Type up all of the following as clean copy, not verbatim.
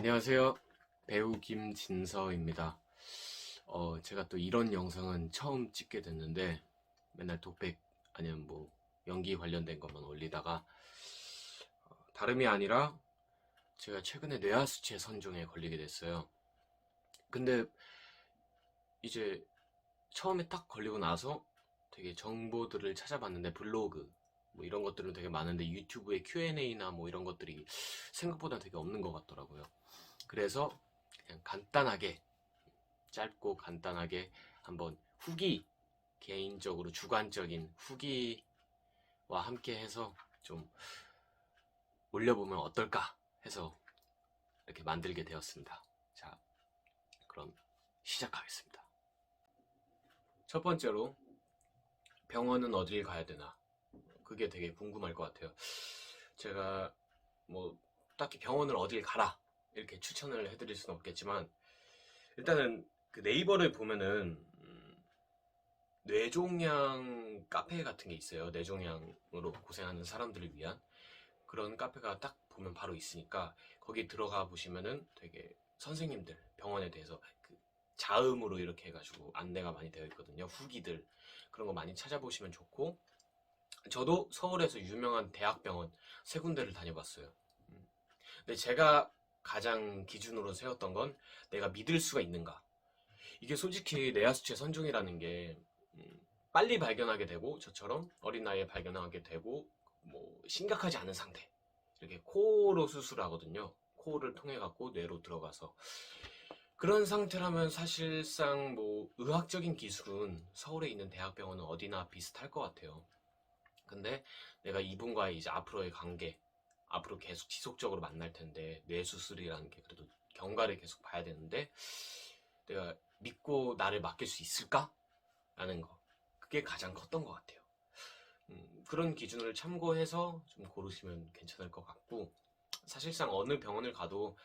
안녕하세요. 배우 김진서입니다. 제가 또 이런 영상은 처음 찍게 됐는데 맨날 독백 아니면 뭐 연기 관련된 것만 올리다가 다름이 아니라 제가 최근에 뇌하수체 선종에 걸리게 됐어요. 근데 이제 처음에 딱 걸리고 나서 되게 정보들을 찾아봤는데 블로그 뭐 이런 것들은 되게 많은데 유튜브에 Q&A나 뭐 이런 것들이 생각보다 되게 없는 것 같더라고요. 그래서 그냥 간단하게 짧고 간단하게 한번 후기, 개인적으로 주관적인 후기와 함께 해서 좀 올려보면 어떨까 해서 이렇게 만들게 되었습니다. 자, 그럼 시작하겠습니다. 첫 번째로 병원은 어딜 가야 되나? 그게 되게 궁금할 것 같아요. 제가 뭐 딱히 병원을 어딜 가라 이렇게 추천을 해드릴 수는 없겠지만 일단은 그 네이버를 보면은 뇌종양 카페 같은 게 있어요. 뇌종양으로 고생하는 사람들을 위한 그런 카페가 딱 보면 바로 있으니까 거기 들어가 보시면은 되게 선생님들 병원에 대해서 그 자음으로 이렇게 해가지고 안내가 많이 되어 있거든요. 후기들 그런 거 많이 찾아보시면 좋고 저도 서울에서 유명한 대학병원 세 군데를 다녀봤어요. 근데 제가 가장 기준으로 세웠던 건 내가 믿을 수가 있는가. 이게 솔직히 뇌하수체 선종이라는 게 빨리 발견하게 되고 저처럼 어린 나이에 발견하게 되고 뭐 심각하지 않은 상태 이렇게 코로 수술하거든요. 코를 통해 갖고 뇌로 들어가서 그런 상태라면 사실상 뭐 의학적인 기술은 서울에 있는 대학병원은 어디나 비슷할 것 같아요. 근데 내가 이분과의 이제 앞으로의 관계 앞으로 계속 지속적으로 만날 텐데 뇌 수술이라는 게 그래도 경과를 계속 봐야 되는데 내가 믿고 나를 맡길 수 있을까? 라는 거 그게 가장 컸던 것 같아요. 그런 기준을 참고해서 좀 고르시면 괜찮을 것 같고 사실상 어느 병원을 가도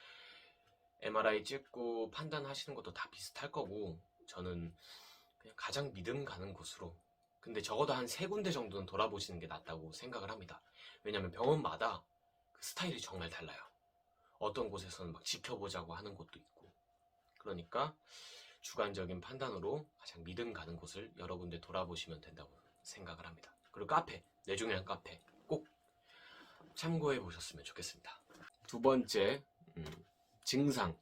MRI 찍고 판단하시는 것도 다 비슷할 거고 저는 그냥 가장 믿음 가는 곳으로 근데 적어도 한 세 군데 정도는 돌아보시는 게 낫다고 생각을 합니다. 왜냐면 병원마다 그 스타일이 정말 달라요. 어떤 곳에서는 막 지켜보자고 하는 곳도 있고 그러니까 주관적인 판단으로 가장 믿음 가는 곳을 여러 군데 돌아보시면 된다고 생각을 합니다. 그리고 카페, 뇌종양 카페 꼭 참고해 보셨으면 좋겠습니다. 두 번째, 증상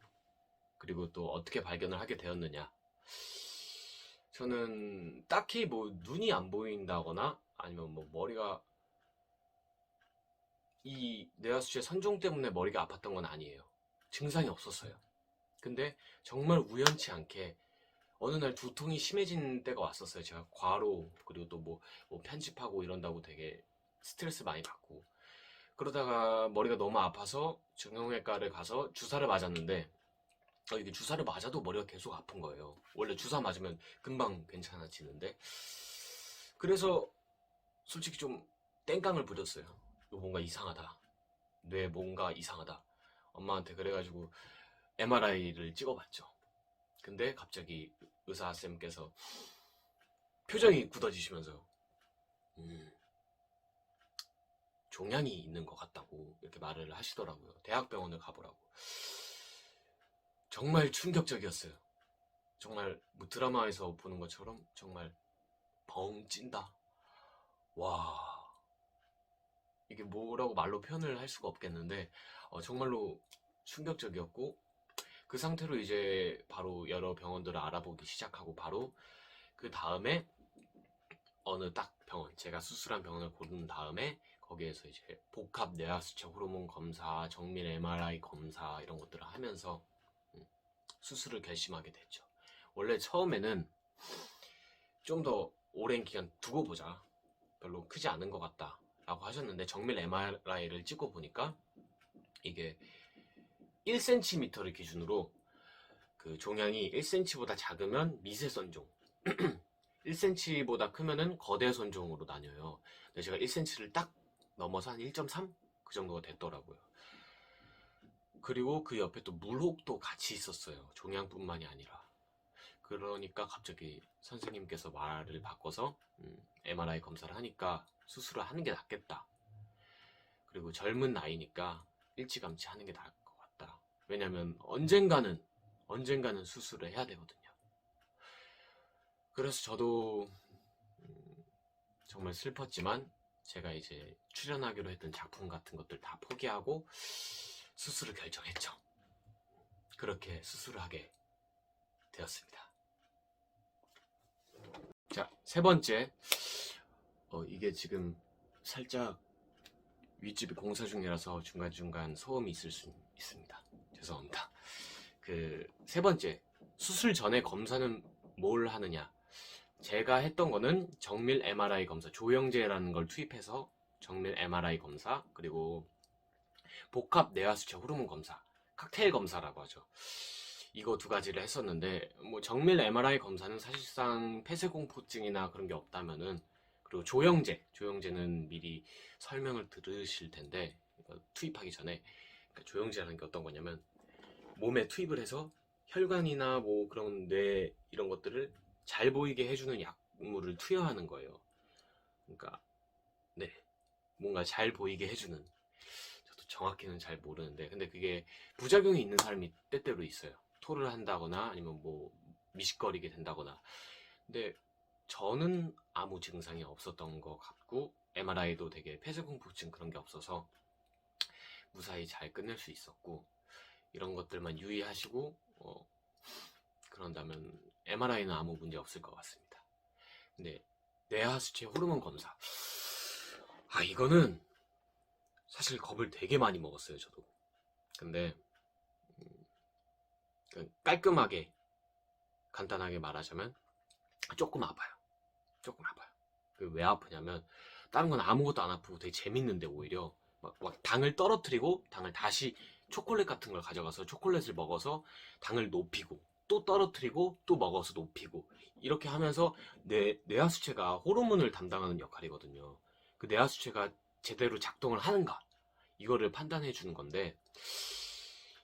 그리고 또 어떻게 발견을 하게 되었느냐. 저는 딱히 뭐 눈이 안 보인다거나 아니면 뭐 머리가 이 뇌하수체 선종 때문에 머리가 아팠던 건 아니에요. 증상이 없었어요. 근데 정말 우연치 않게 어느 날 두통이 심해진 때가 왔었어요. 제가 과로 그리고 또 뭐 편집하고 이런다고 되게 스트레스 많이 받고 그러다가 머리가 너무 아파서 정형외과를 가서 주사를 맞았는데 이게 주사를 맞아도 머리가 계속 아픈 거예요. 원래 주사 맞으면 금방 괜찮아지는데 그래서 솔직히 좀 땡깡을 부렸어요. 이거 뭔가 이상하다. 뇌 뭔가 이상하다. 엄마한테 그래가지고 MRI를 찍어봤죠. 근데 갑자기 의사쌤께서 표정이 굳어지시면서 종양이 있는 것 같다고 이렇게 말을 하시더라고요. 대학병원을 가보라고. 정말 충격적이었어요. 정말 뭐 드라마에서 보는 것처럼 정말 벙 찐다. 와 이게 뭐라고 말로 표현을 할 수가 없겠는데 정말로 충격적이었고 그 상태로 이제 바로 여러 병원들을 알아보기 시작하고 바로 그 다음에 어느 딱 병원 제가 수술한 병원을 고른 다음에 거기에서 이제 복합 뇌하수체 호르몬 검사, 정밀 MRI 검사 이런 것들을 하면서 수술을 결심하게 됐죠. 원래 처음에는 좀 더 오랜 기간 두고 보자. 별로 크지 않은 것 같다. 라고 하셨는데 정밀 MRI를 찍고 보니까 이게 1cm를 기준으로 그 종양이 1cm보다 작으면 미세선종 1cm보다 크면은 거대선종으로 나뉘어요. 근데 제가 1cm를 딱 넘어서 한 1.3? 그 정도가 됐더라고요. 그리고 그 옆에 또 물혹도 같이 있었어요. 종양뿐만이 아니라. 그러니까 갑자기 선생님께서 말을 바꿔서 MRI 검사를 하니까 수술을 하는 게 낫겠다. 그리고 젊은 나이니까 일찌감치 하는 게 나을 것 같다. 왜냐면 언젠가는 수술을 해야 되거든요. 그래서 저도 정말 슬펐지만 제가 이제 출연하기로 했던 작품 같은 것들 다 포기하고 수술을 결정했죠. 그렇게 수술을 하게 되었습니다. 자, 세 번째. 이게 지금 살짝 윗집이 공사 중이라서 중간중간 소음이 있을 수 있습니다. 죄송합니다. 그 세 번째, 수술 전에 검사는 뭘 하느냐? 제가 했던 거는 정밀 MRI 검사, 조영제라는 걸 투입해서 정밀 MRI 검사, 그리고 복합 뇌하수체 호르몬 검사, 칵테일 검사라고 하죠. 이거 두 가지를 했었는데, 뭐 정밀 MRI 검사는 사실상 폐쇄공포증이나 그런 게 없다면은, 그리고 조영제는 미리 설명을 들으실 텐데, 이거 투입하기 전에, 그러니까 조영제라는 게 어떤 거냐면 몸에 투입을 해서 혈관이나 뭐 그런 뇌 이런 것들을 잘 보이게 해주는 약물을 투여하는 거예요. 그러니까 네, 뭔가 잘 보이게 해주는, 저도 정확히는 잘 모르는데, 근데 그게 부작용이 있는 사람이 때때로 있어요. 토를 한다거나 아니면 뭐 미식거리게 된다거나. 근데 저는 아무 증상이 없었던 것 같고, MRI도 되게 폐쇄공포증 그런 게 없어서 무사히 잘 끝낼 수 있었고, 이런 것들만 유의하시고 그런다면 MRI는 아무 문제 없을 것 같습니다. 근데 뇌하수체 호르몬 검사, 이거는 사실 겁을 되게 많이 먹었어요, 저도. 근데 깔끔하게 간단하게 말하자면 조금 아파요. 그 왜 아프냐면 다른 건 아무것도 안 아프고 되게 재밌는데, 오히려 막 당을 떨어뜨리고 당을 다시 초콜릿 같은 걸 가져가서 초콜릿을 먹어서 당을 높이고, 또 떨어뜨리고 또 먹어서 높이고, 이렇게 하면서 뇌하수체가 호르몬을 담당하는 역할이거든요. 그 뇌하수체가 제대로 작동을 하는가, 이거를 판단해 주는 건데,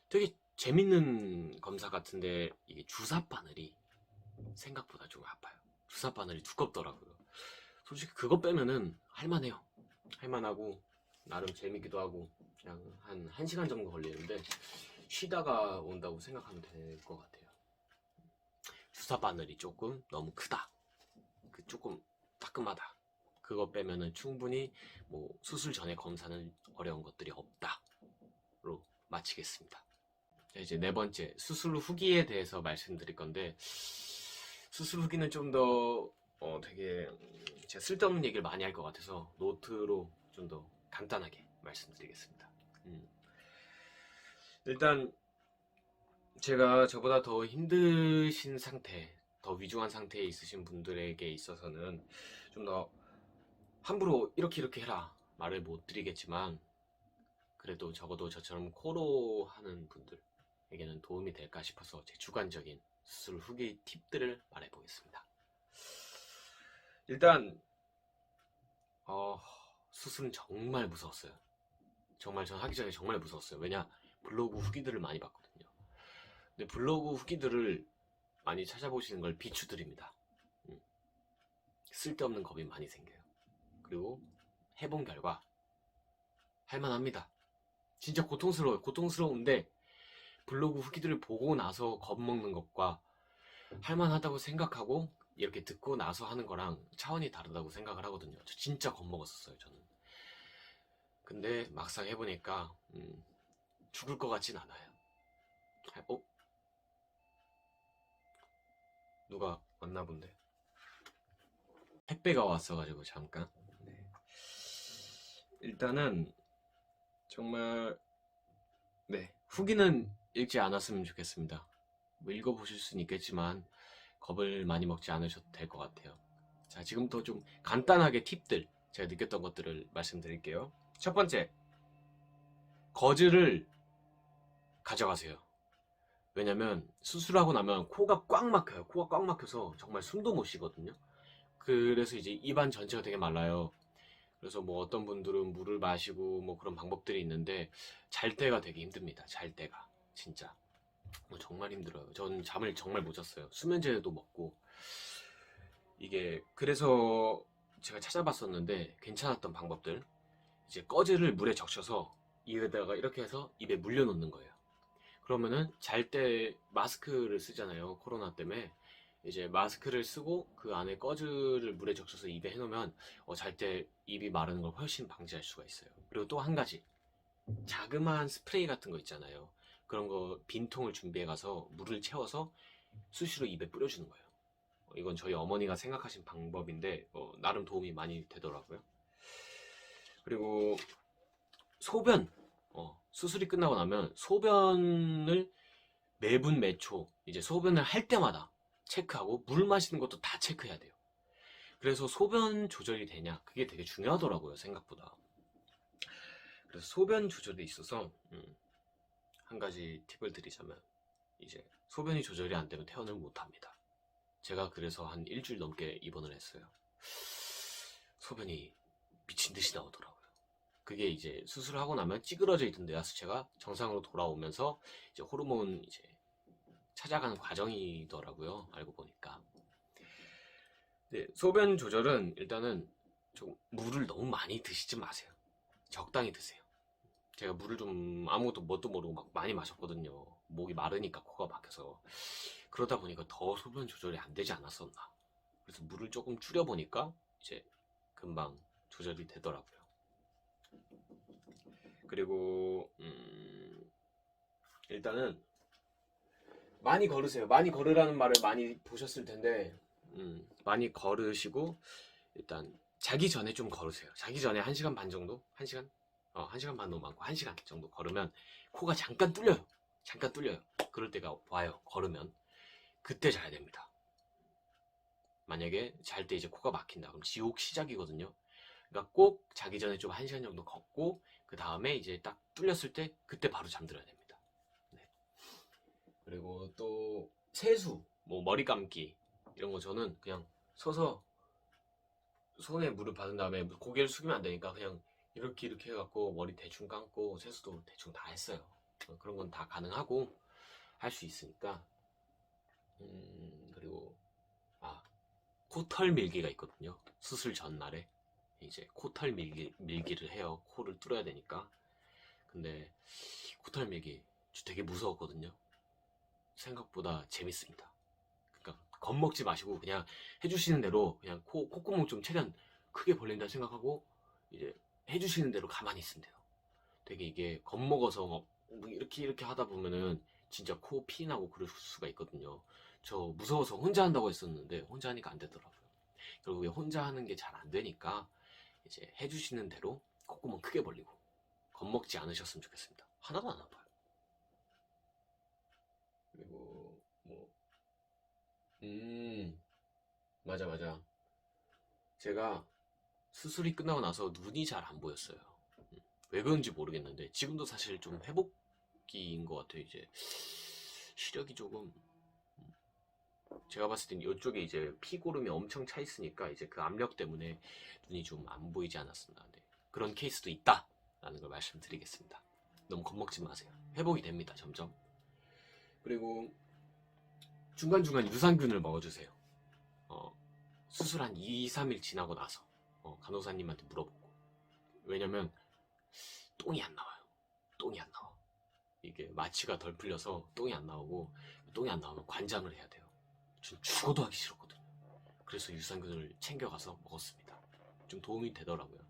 되게 재밌는 검사 같은데 이게 주사 바늘이 생각보다 좀 아파요. 주사 바늘이 두껍더라고요. 솔직히 그거 빼면은 할만해요. 할만하고 나름 재밌기도 하고, 그냥 한 1시간 정도 걸리는데 쉬다가 온다고 생각하면 될 것 같아요. 주사 바늘이 조금 너무 크다, 조금 따끔하다, 그거 빼면은 충분히 뭐 수술 전에 검사는 어려운 것들이 없다로 마치겠습니다. 자, 이제 네 번째, 수술 후기에 대해서 말씀드릴 건데, 수술 후기는 좀 더 되게 제가 쓸데없는 얘기를 많이 할 것 같아서 노트로 좀 더 간단하게 말씀드리겠습니다. 일단 제가 저보다 더 힘드신 상태, 더 위중한 상태에 있으신 분들에게 있어서는 좀 더 함부로 이렇게 해라 말을 못 드리겠지만, 그래도 적어도 저처럼 코로 하는 분들에게는 도움이 될까 싶어서 제 주관적인 수술 후기 팁들을 말해보겠습니다. 일단 수술은 정말 무서웠어요. 정말 전 하기 전에 정말 무서웠어요. 왜냐, 블로그 후기들을 많이 봤거든요. 근데 블로그 후기들을 많이 찾아보시는 걸 비추드립니다. 쓸데없는 겁이 많이 생겨요. 그리고 해본 결과 할만합니다. 진짜 고통스러워요. 고통스러운데 블로그 후기들을 보고 나서 겁먹는 것과 할만하다고 생각하고 이렇게 듣고 나서 하는 거랑 차원이 다르다고 생각을 하거든요. 저 진짜 겁먹었었어요, 저는. 근데 막상 해보니까 죽을 것 같진 않아요. 누가 왔나 본데. 택배가 왔어가지고 잠깐. 네. 일단은 정말 후기는 읽지 않았으면 좋겠습니다. 뭐 읽어보실 수는 있겠지만 겁을 많이 먹지 않으셔도 될 것 같아요. 자, 지금부터 좀 간단하게 팁들, 제가 느꼈던 것들을 말씀드릴게요. 첫 번째, 거즈를 가져가세요. 왜냐면 수술하고 나면 코가 꽉 막혀요. 코가 꽉 막혀서 정말 숨도 못 쉬거든요. 그래서 이제 입안 전체가 되게 말라요. 그래서 뭐 어떤 분들은 물을 마시고 뭐 그런 방법들이 있는데, 잘 때가 되게 힘듭니다. 잘 때가 진짜 정말 힘들어요. 전 잠을 정말 못 잤어요. 수면제도 먹고. 이게 그래서 제가 찾아봤었는데 괜찮았던 방법들, 이제 꺼즈를 물에 적셔서 입에다가 이렇게 해서 입에 물려놓는 거예요. 그러면은 잘 때 마스크를 쓰잖아요. 코로나 때문에. 이제 마스크를 쓰고 그 안에 꺼즈를 물에 적셔서 입에 해놓으면 잘 때 입이 마르는 걸 훨씬 방지할 수가 있어요. 그리고 또 한 가지, 자그마한 스프레이 같은 거 있잖아요. 그런 거 빈통을 준비해 가서 물을 채워서 수시로 입에 뿌려주는 거예요. 이건 저희 어머니가 생각하신 방법인데 나름 도움이 많이 되더라고요. 그리고 소변, 수술이 끝나고 나면 소변을 매분 매초 이제 소변을 할 때마다 체크하고 물 마시는 것도 다 체크해야 돼요. 그래서 소변 조절이 되냐, 그게 되게 중요하더라고요, 생각보다. 그래서 소변 조절에 있어서 한 가지 팁을 드리자면, 이제 소변이 조절이 안 되면 퇴원을 못 합니다. 제가 그래서 한 일주일 넘게 입원을 했어요. 소변이 미친 듯이 나오더라고요. 그게 이제 수술하고 나면 찌그러져 있던 뇌하수체가 정상으로 돌아오면서 이제 호르몬 이제 찾아가는 과정이더라고요, 알고 보니까. 네, 소변 조절은 일단은 좀 물을 너무 많이 드시지 마세요. 적당히 드세요. 제가 물을 좀 아무것도 뭣도 모르고 막 많이 마셨거든요. 목이 마르니까 코가 막혀서. 그러다 보니까 더 소변 조절이 안 되지 않았었나. 그래서 물을 조금 줄여보니까 이제 금방 조절이 되더라고요. 그리고 일단은 많이 걸으세요. 많이 걸으라는 말을 많이 보셨을 텐데 많이 걸으시고 일단 자기 전에 좀 걸으세요. 자기 전에 1시간 반 정도? 1시간? 1시간 반 너무 많고 1시간 정도 걸으면 코가 잠깐 뚫려요. 잠깐 뚫려요. 그럴 때가 와요. 걸으면. 그때 자야 됩니다. 만약에 잘 때 이제 코가 막힌다. 그럼 지옥 시작이거든요. 그러니까 꼭 자기 전에 좀 1시간 정도 걷고 그 다음에 이제 딱 뚫렸을 때 그때 바로 잠들어야 됩니다. 네. 그리고 또 세수, 뭐 머리 감기 이런 거 저는 그냥 서서 손에 물을 받은 다음에 고개를 숙이면 안 되니까 그냥 이렇게 해갖고 머리 대충 감고 세수도 대충 다 했어요. 그런 건 다 가능하고 할 수 있으니까. 그리고 코털 밀기가 있거든요. 수술 전날에 이제 코털 밀기를 해요. 코를 뚫어야 되니까. 근데 코털 밀기 되게 무서웠거든요. 생각보다 재밌습니다. 그러니까 겁먹지 마시고 그냥 해주시는 대로 그냥 콧구멍 좀 최대한 크게 벌린다 생각하고 이제 해주시는 대로 가만히 있으면 돼요. 되게 이게 겁먹어서 뭐 이렇게 하다 보면은 진짜 코 피 나고 그럴 수가 있거든요. 저 무서워서 혼자 한다고 했었는데 혼자 하니까 안 되더라고요. 결국에 혼자 하는 게 잘 안 되니까 이제 해주시는 대로 콧구멍 크게 벌리고 겁먹지 않으셨으면 좋겠습니다. 하나도 안 아파요. 그리고 뭐 맞아. 제가 수술이 끝나고 나서 눈이 잘 안 보였어요. 왜 그런지 모르겠는데 지금도 사실 좀 회복기인 것 같아요. 이제 시력이 조금 제가 봤을 땐 이쪽에 이제 피고름이 엄청 차 있으니까 이제 그 압력 때문에 눈이 좀 안 보이지 않았었나. 네. 그런 케이스도 있다라는 걸 말씀드리겠습니다. 너무 겁먹지 마세요. 회복이 됩니다. 점점. 그리고 중간중간 유산균을 먹어주세요. 수술 한 2, 3일 지나고 나서 간호사님한테 물어보고. 왜냐면 똥이 안 나와요. 똥이 안 나와. 이게 마취가 덜 풀려서 똥이 안 나오고, 똥이 안 나오면 관장을 해야 돼요. 전 죽어도 하기 싫었거든요. 그래서 유산균을 챙겨가서 먹었습니다. 좀 도움이 되더라고요.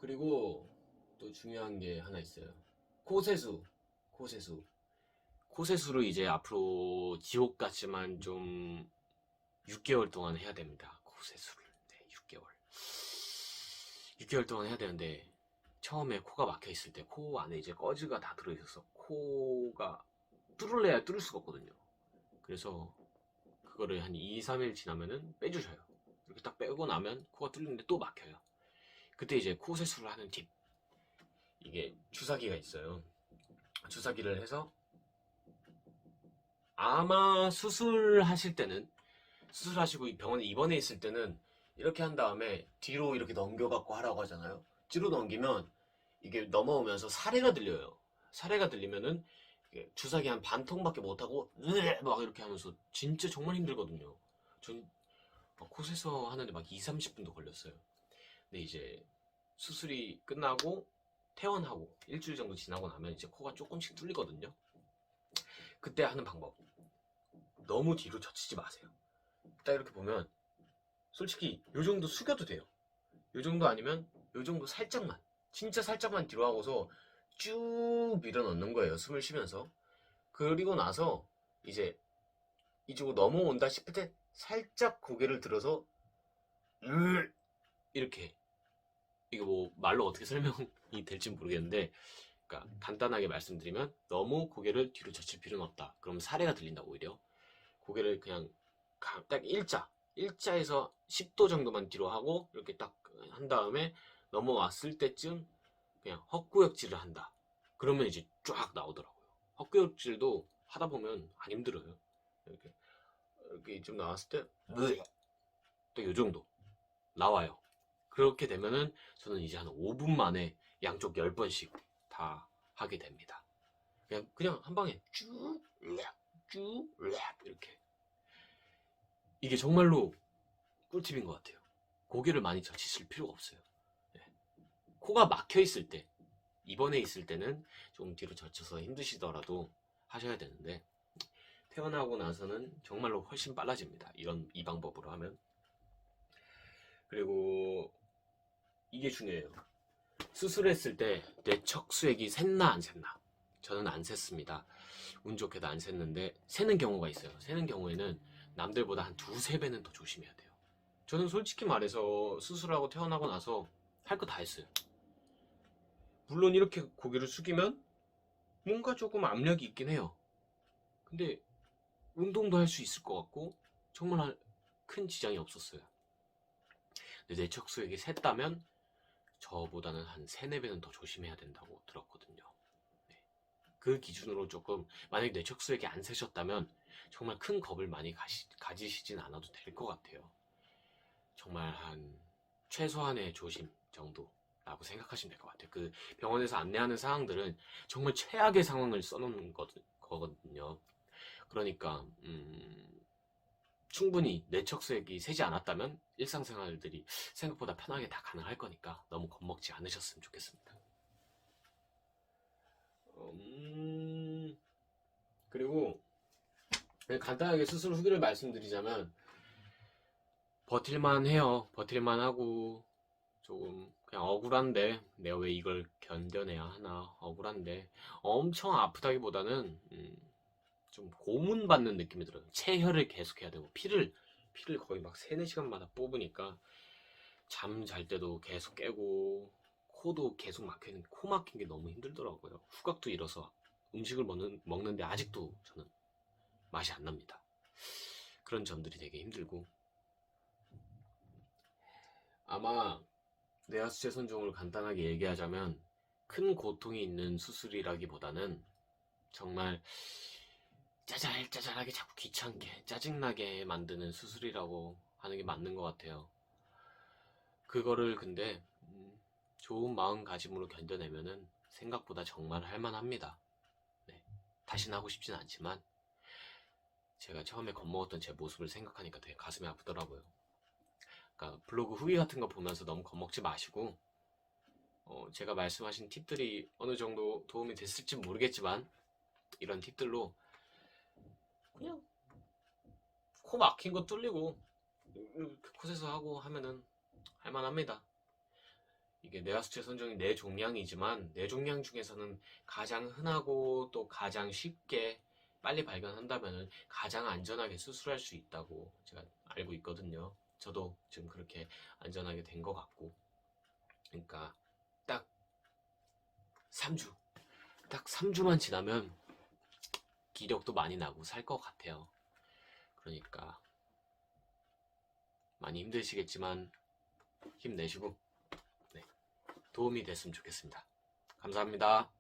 그리고 또 중요한 게 하나 있어요. 코세수. 코세수를 이제 앞으로 지옥 같지만 좀 6개월 동안 해야 됩니다. 코세수를. 네, 6개월. 6개월 동안 해야 되는데 처음에 코가 막혀 있을 때 코 안에 이제 꺼즈가 다 들어있어서 코가 뚫을래야 뚫을 수가 없거든요. 그래서 그거를 한 2, 3일 지나면은 빼주셔요. 이렇게 딱 빼고 나면 코가 뚫리는데 또 막혀요. 그때 이제 코 세수를 하는 팁. 이게 주사기가 있어요. 주사기를 해서 아마 수술하실 때는 수술하시고 병원에 입원해 있을 때는 이렇게 한 다음에 뒤로 이렇게 넘겨갖고 하라고 하잖아요. 뒤로 넘기면 이게 넘어오면서 사례가 들려요. 사례가 들리면은 주사기 한 반 통밖에 못하고 막 이렇게 하면서 진짜 정말 힘들거든요. 전 코세서 하는데 막 2, 30분도 걸렸어요. 근데 이제 수술이 끝나고 퇴원하고 일주일 정도 지나고 나면 이제 코가 조금씩 뚫리거든요. 그때 하는 방법, 너무 뒤로 젖히지 마세요. 딱 이렇게 보면 솔직히 요 정도 숙여도 돼요. 요 정도 아니면 요 정도 살짝만, 진짜 살짝만 뒤로 하고서 쭉 밀어넣는 거예요. 숨을 쉬면서. 그리고 나서 이제 이쪽으로 넘어온다 싶을 때 살짝 고개를 들어서 이렇게, 이거 뭐 말로 어떻게 설명이 될지 모르겠는데, 그러니까 간단하게 말씀드리면 너무 고개를 뒤로 젖힐 필요는 없다. 그럼 사례가 들린다. 오히려 고개를 그냥 딱 일자에서 10도 정도만 뒤로 하고 이렇게 딱 한 다음에 넘어왔을 때쯤 그냥 헛구역질을 한다. 그러면 이제 쫙 나오더라고요. 헛구역질도 하다 보면 안 힘들어요. 이렇게 좀 나왔을 때 또 요 정도 나와요. 그렇게 되면은 저는 이제 한 5분 만에 양쪽 10번씩 다 하게 됩니다. 그냥 한 방에 쭉 이렇게. 이게 정말로 꿀팁인 것 같아요. 고개를 많이 젖히실 필요가 없어요. 코가 막혀 있을 때, 입원해 있을 때는 조금 뒤로 젖혀서 힘드시더라도 하셔야 되는데, 퇴원하고 나서는 정말로 훨씬 빨라집니다. 이 방법으로 하면. 그리고 이게 중요해요. 수술했을 때 뇌척수액이 샜나 안 샜나. 저는 안 샜습니다. 운 좋게도 안 샜는데 새는 경우가 있어요. 새는 경우에는 남들보다 한 두세 배는 더 조심해야 돼요. 저는 솔직히 말해서 수술하고 퇴원하고 나서 할 거 다 했어요. 물론 이렇게 고개를 숙이면 뭔가 조금 압력이 있긴 해요. 근데 운동도 할 수 있을 것 같고 정말 큰 지장이 없었어요. 근데 뇌척수액이 샜다면 저보다는 한 3, 4배는 더 조심해야 된다고 들었거든요. 네. 그 기준으로 조금, 만약에 뇌척수액이 안 새셨다면 정말 큰 겁을 많이 가지시진 않아도 될 것 같아요. 정말 한 최소한의 조심 정도라고 생각하시면 될 것 같아요. 그 병원에서 안내하는 사항들은 정말 최악의 상황을 써놓는 거거든요. 그러니까 충분히 뇌척수액이 새지 않았다면 일상생활들이 생각보다 편하게 다 가능할 거니까 너무 겁먹지 않으셨으면 좋겠습니다. 그리고 간단하게 수술 후기를 말씀드리자면 버틸만 해요. 버틸만 하고 조금 그냥 억울한데 내가 왜 이걸 견뎌내야 하나, 억울한데 엄청 아프다기보다는 좀 고문받는 느낌이 들어요. 체혈을 계속 해야 되고 피를 거의 막 3, 4시간마다 뽑으니까 잠 잘 때도 계속 깨고 코도 계속 막혀있는, 코 막힌 게 너무 힘들더라고요. 후각도 잃어서 음식을 먹는데 아직도 저는 맛이 안 납니다. 그런 점들이 되게 힘들고, 아마 뇌하수체 선종을 간단하게 얘기하자면 큰 고통이 있는 수술이라기보다는 정말 짜잘짜잘하게 자꾸 귀찮게 짜증나게 만드는 수술이라고 하는 게 맞는 것 같아요. 그거를 근데 좋은 마음가짐으로 견뎌내면은 생각보다 정말 할만합니다. 네. 다시는 하고 싶진 않지만 제가 처음에 겁먹었던 제 모습을 생각하니까 되게 가슴이 아프더라고요. 그러니까 블로그 후기 같은 거 보면서 너무 겁먹지 마시고, 제가 말씀하신 팁들이 어느 정도 도움이 됐을지 모르겠지만 이런 팁들로 그냥 코 막힌 거 뚫리고 곳에서 하고 하면은 할만합니다. 이게 뇌하수체 선종이 뇌종양이지만 뇌종양 중에서는 가장 흔하고 또 가장 쉽게 빨리 발견한다면 가장 안전하게 수술할 수 있다고 제가 알고 있거든요. 저도 지금 그렇게 안전하게 된 것 같고, 그러니까 딱 3주, 딱 3주만 지나면 기력도 많이 나고 살 것 같아요. 그러니까 많이 힘드시겠지만 힘내시고, 네, 도움이 됐으면 좋겠습니다. 감사합니다.